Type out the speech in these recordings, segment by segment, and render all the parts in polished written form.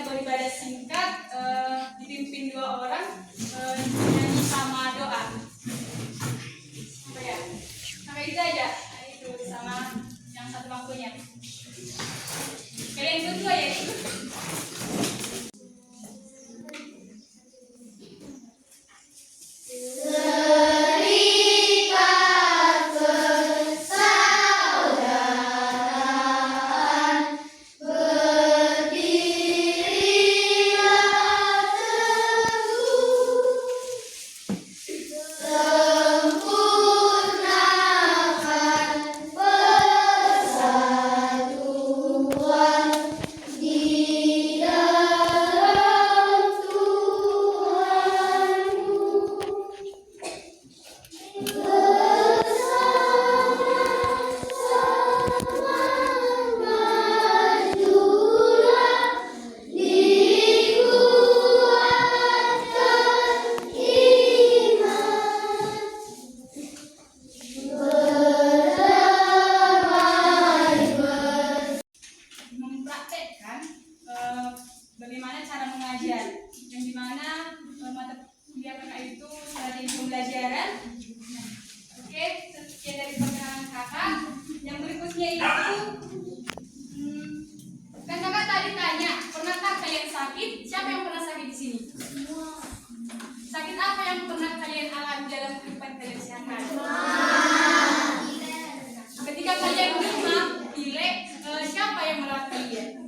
kita beribadah singkat, dipimpin dua orang nyanyi sama doa. Apa ya? Sampai itu aja. Nah, itu sama yang satu bangkunya. Kalian ikut juga ya? Bagaimana cara mengajar, yang dimana mata kuliah PK itu strategi pembelajaran. Oke, sekian dari perkenalan kakak. Yang berikutnya itu kan kakak tadi tanya, pernahkah kalian sakit? Siapa yang pernah sakit di sini? Sakit apa yang pernah kalian alami dalam kehidupan kalian sehari-hari? Ketika kalian demam, pilek, siapa yang merawat kalian?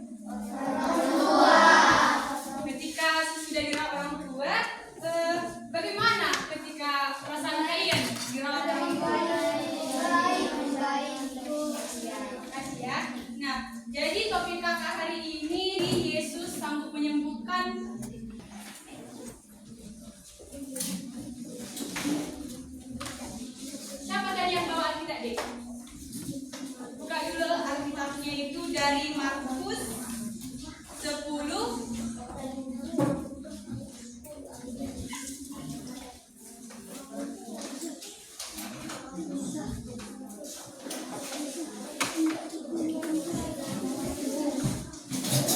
Ketika sudah dirawat orang tua, bagaimana ketika perasaan kalian dirawat orang tua? Terima kasih ya. Nah, jadi topik kakak hari ini Yesus sanggup menyembuhkan. Siapa tadi yang bawa Alkitab deh? Buka dulu Alkitabnya itu dari Markus 10.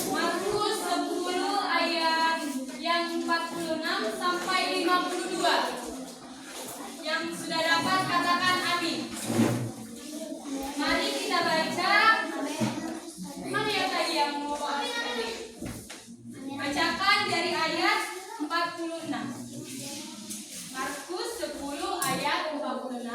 Markus 10 ayat yang 46 sampai 52. Yang sudah dapat katakan amin. Mari kita baca. Mana yang tadi yang mau baca? Bacakan dari ayat 46. Markus 10 ayat 46.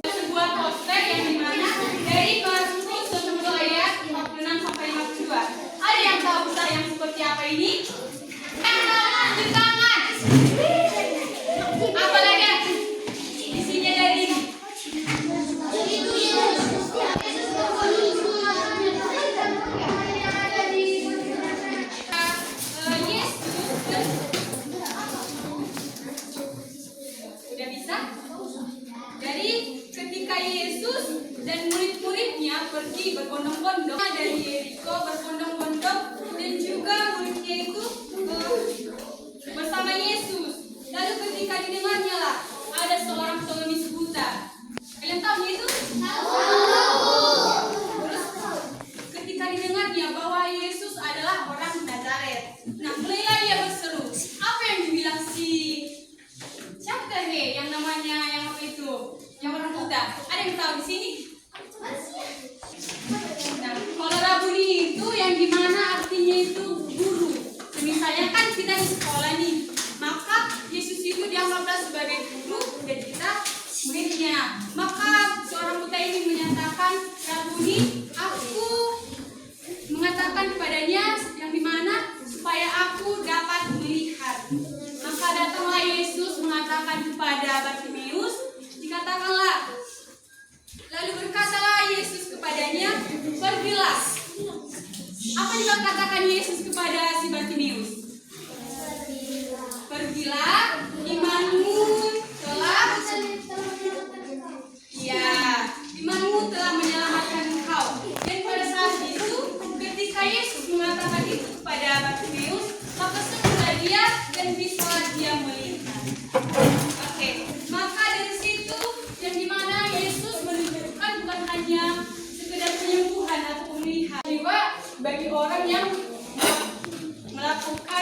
Sebuah poster yang dimana dari Markus 10 ayat 46 sampai 52. Ada yang tahu poster yang seperti apa ini? Angkat tangan. Apa lagi? Isinya dari udah bisa? Jadi ketika Yesus dan murid-muridnya pergi berbondong-bondong dari Yeriko berbondong-bondong, dan juga muridnya itu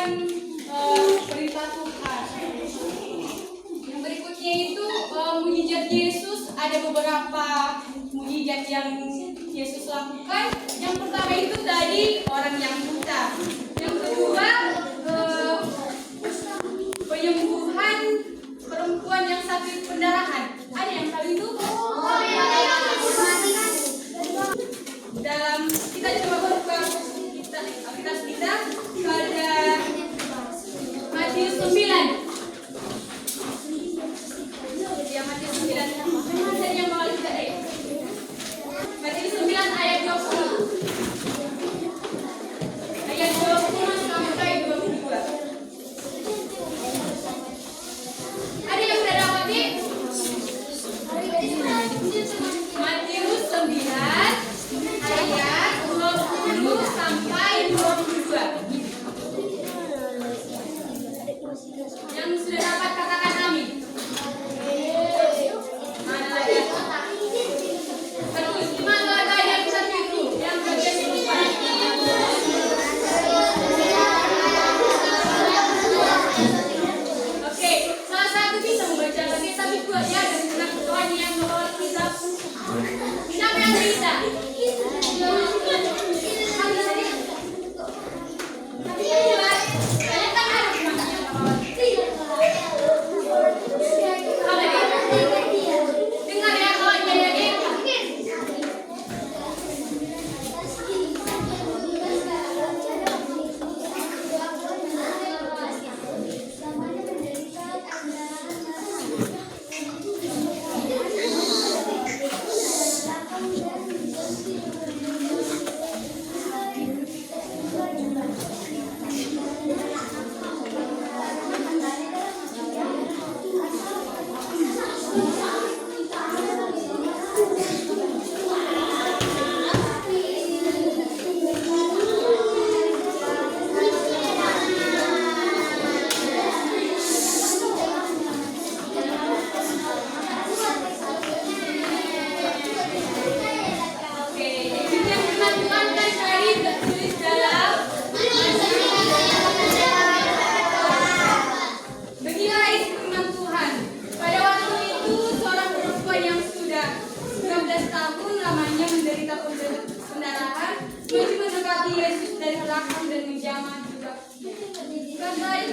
mendengarkan berita Tuhan. Yang berikutnya itu mujizat Yesus. Ada beberapa mujizat yang Yesus lakukan. Yang pertama itu tadi orang yang buta. Yang kedua penyembuhan perempuan yang sakit pendarahan. Ada yang tahu itu? Dalam kita coba buka kita pada Matius 9. Ya, Matius 9. Mana yang mau kita Matius 9 ayat 20. Ayat 20 sampai 22. Ada yang sudah dapat nih? Matius 9 ayat 20 sampai 22. Yang sudah dapat katakan amin. Mana lagi? Terus mana lagi yang bisa itu? Yang bagian ini. Oke, salah satu bisa membaca lagi, tapi buat ya dan dengan ketuanya yang membawa kitab. Siapa yang bisa?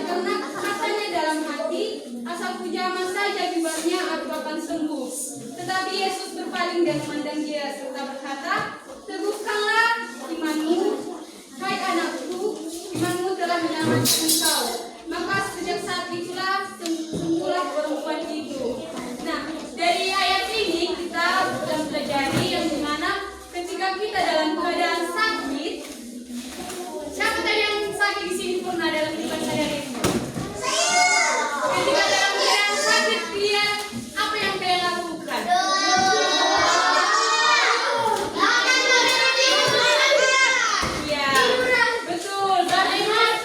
Karena katanya dalam hati, asal pujama saja jubahnya aku akan sembuh. Tetapi Yesus berpaling dan memandang dia serta berkata, teguhkanlah imanmu, hai anakku, imanmu telah menyelamatkan engkau. Maka sejak saat itulah sembuhlah perempuan itu. Nah, dari ayat ini kita sedang pelajari yang dimana ketika kita dalam keadaan sakit, siapa tadi yang sakit di sini pernah dalam kehidupan saya ini? Ketika dalam keadaan sakit dia apa yang dia lakukan? Ya, betul. Bagaimana?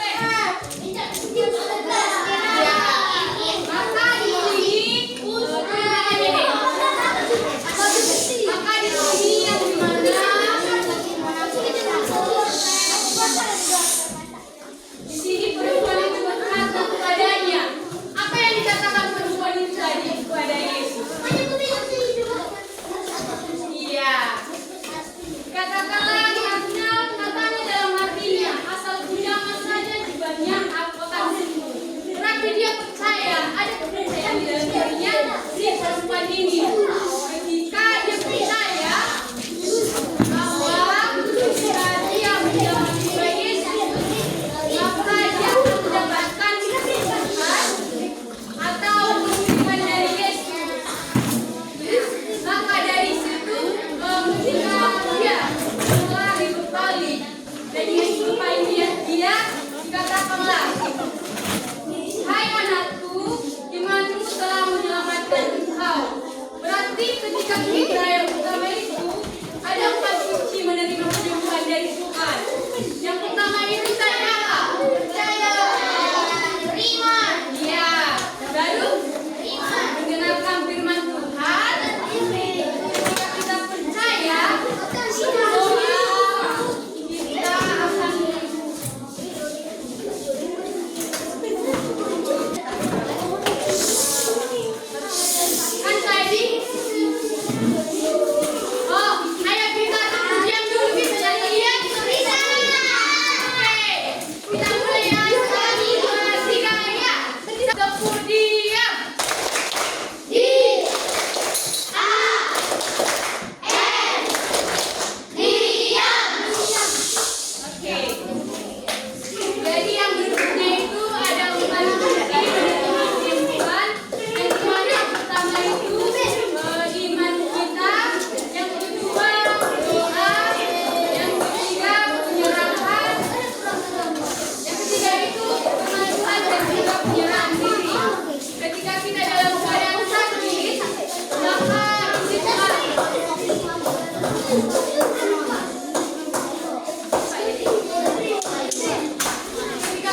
Jika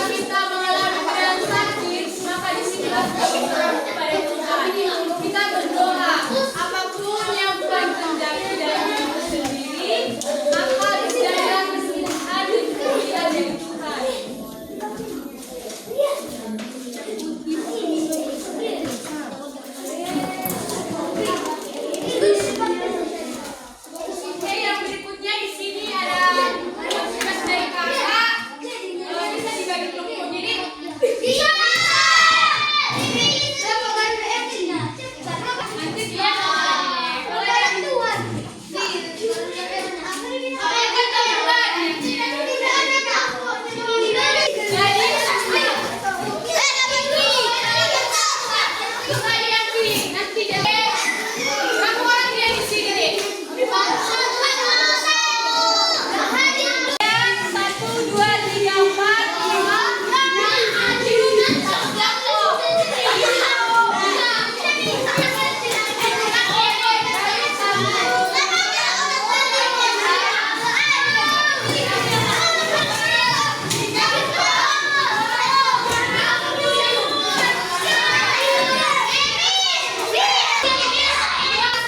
kita mengalami keadaan sakit, maka disinilah kita berdoa kepada Tuhan. Kita berdoa, apapun yang Tuhan kehendaki dalam diri sendiri, maka disinilah kesembuhan dan kemuliaan dari Tuhan. Oke, yang berikutnya di sini ada tugas dari kakak. Bisa dibagi kelompok. Jadi nanti dia boleh.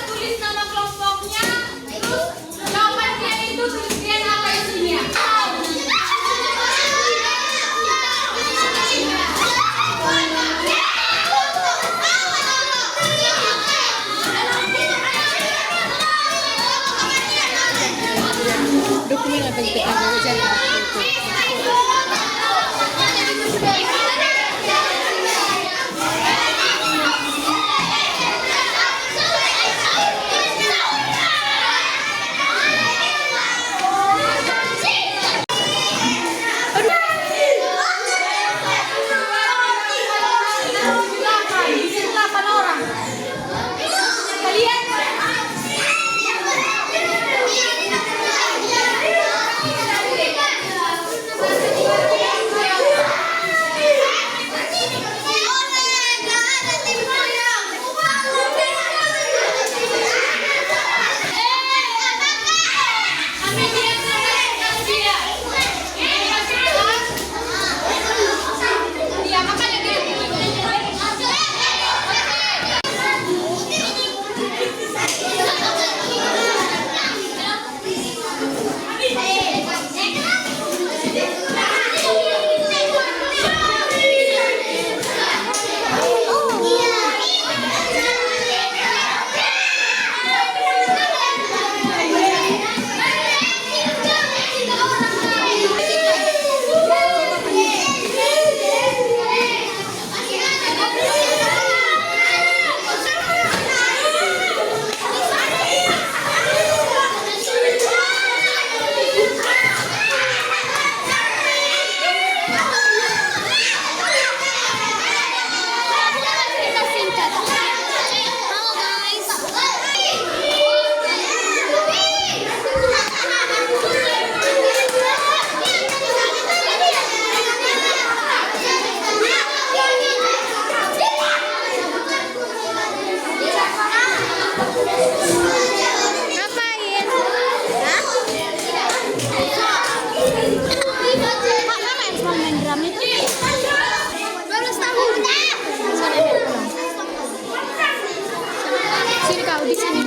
Tulis nama kelompoknya, terus jawabannya itu tuliskan apa isinya. Dokumen apa yang kita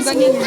Bangin.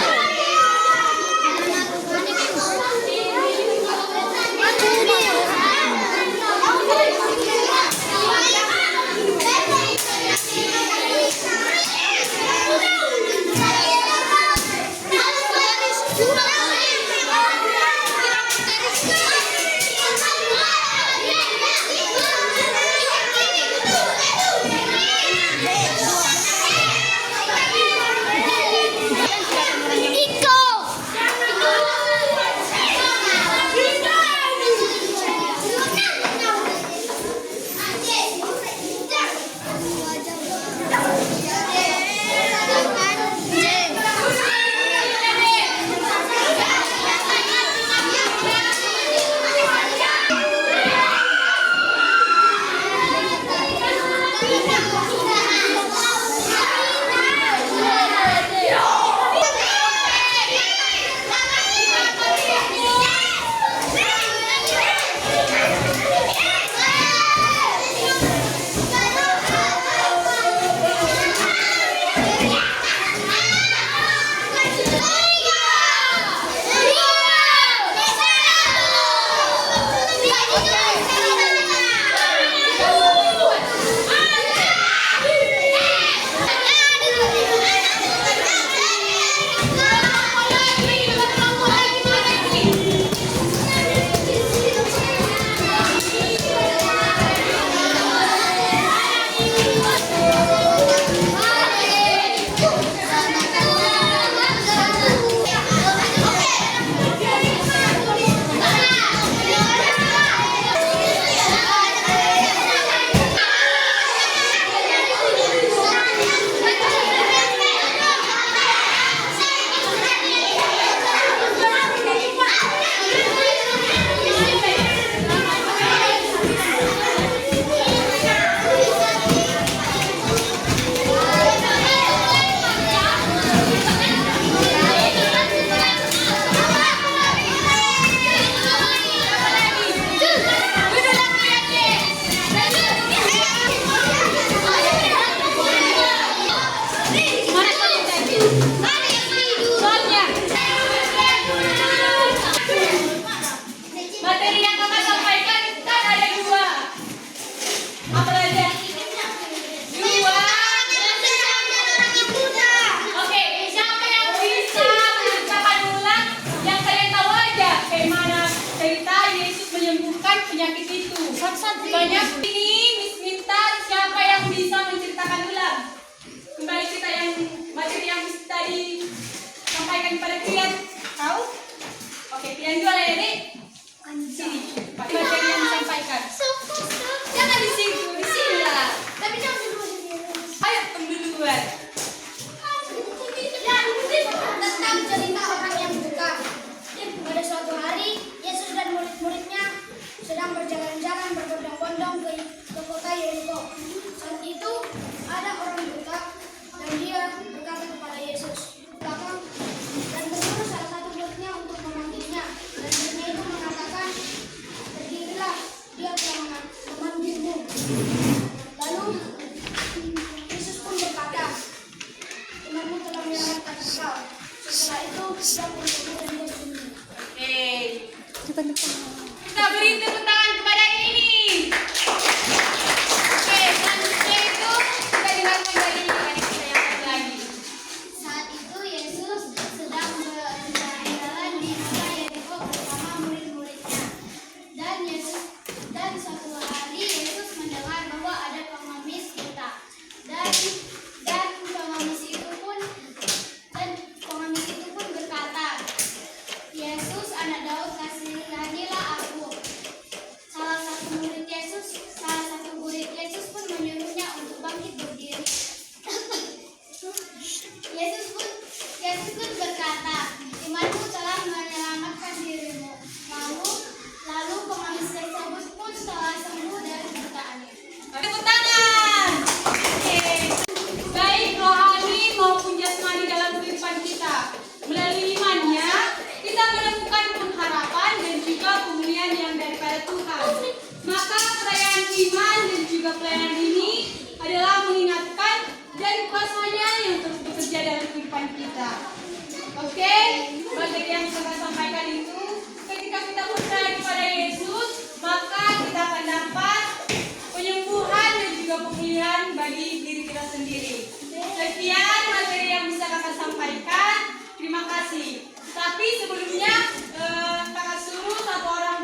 banyak. Ini Miss minta siapa yang bisa menceritakan ulang kembali cerita yang materi yang Miss tadi sampaikan pada kalian. Tahu? Oke, kalian dua ya, Dek. Sini, materi yang disampaikan. Jangan di situ, di sini lah. Tapi jangan dulu. Ayo penduluan. Tentang cerita orang yang buta. Pada suatu hari, Yesus dan murid-muridnya sedang berjalan-jalan berbondong-bondong ke kota Yeriko. Saat itu ada orang buta dan dia berkata kepada Yesus, "Kakak," dan menyuruh salah satu muridnya untuk memanggilnya. Dan muridnya itu mengatakan, "Berdirilah, dia telah memanggilmu." Lalu Yesus pun berkata, "Imanmu telah menyelamatkan engkau." Setelah itu dia pun pergi dan dia sembuh. Oke. Kita beri tepuk tangan kepada ini. Oke, selanjutnya itu kita dengarkan dari adik saya yang lagi. Saat itu Yesus sedang berjalan di kota Yeriko bersama murid-muridnya. Dan suatu hari Yesus mendengar bahwa ada pengemis buta. Dan pengemis itu pun berkata, "Yesus, anak Daud, kasihanilah aku." Salah satu murid Yesus pun menyuruhnya untuk bangkit berdiri. Yesus pun berkata, "Imanmu telah menyelamatkan dirimu." Lalu pengemis tersebut pun telah sembuh dari butaannya. Tepuk tangan. Oke. Baik rohani maupun jasmani dalam kehidupan kita. Melalui imannya, kita menemukan pengharapan dan juga pemulihan yang daripada Tuhan. Maka perayaan iman dan juga pelayanan ini adalah mengingatkan dari kuasanya yang terus bekerja dalam kehidupan kita. Oke, materi yang saya sampaikan itu, ketika kita percaya kepada Yesus, maka kita akan dapat penyembuhan dan juga pemulihan bagi diri kita sendiri. Sekian materi yang bisa kakak sampaikan. Terima kasih. Tapi sebelumnya kakak suruh satu orang